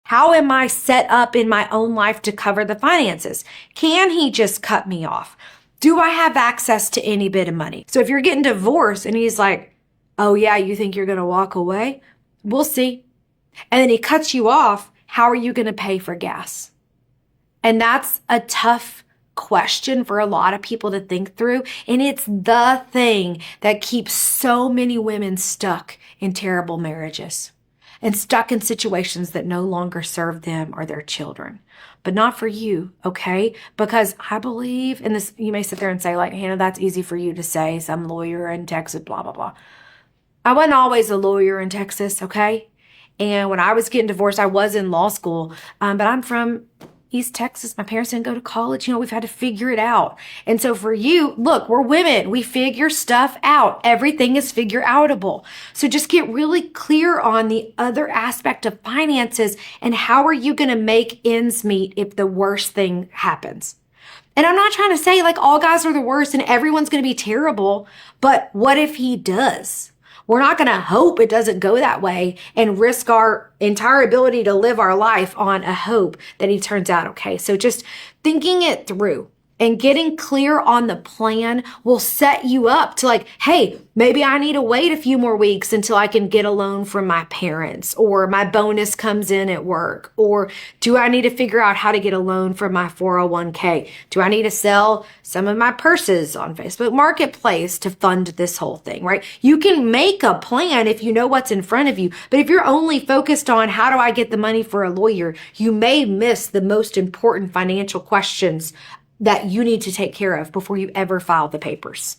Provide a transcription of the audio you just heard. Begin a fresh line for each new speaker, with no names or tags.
How am I set up in my own life to cover the finances? Can he just cut me off? Do I have access to any bit of money? So if you're getting divorced and he's like, oh yeah, you think you're going to walk away? We'll see. And then he cuts you off. How are you going to pay for gas? And that's a tough question for a lot of people to think through. And it's the thing that keeps so many women stuck in terrible marriages and stuck in situations that no longer serve them or their children. But not for you, okay? Because I believe in this. You may sit there and say, like, Hannah, that's easy for you to say, some lawyer in Texas, blah, blah, blah. I wasn't always a lawyer in Texas, okay? And when I was getting divorced, I was in law school, but I'm from East Texas. My parents didn't go to college. We've had to figure it out. And so for you, look, we're women. We figure stuff out. Everything is figure outable. So just get really clear on the other aspect of finances and how are you going to make ends meet if the worst thing happens. And I'm not trying to say like all guys are the worst and everyone's going to be terrible, but what if he does? We're not going to hope it doesn't go that way and risk our entire ability to live our life on a hope that he turns out okay. So just thinking it through and getting clear on the plan will set you up to like, hey, maybe I need to wait a few more weeks until I can get a loan from my parents, or my bonus comes in at work, or do I need to figure out how to get a loan from my 401k? Do I need to sell some of my purses on Facebook Marketplace to fund this whole thing, right? You can make a plan if you know what's in front of you, but if you're only focused on how do I get the money for a lawyer, you may miss the most important financial questions that you need to take care of before you ever file the papers.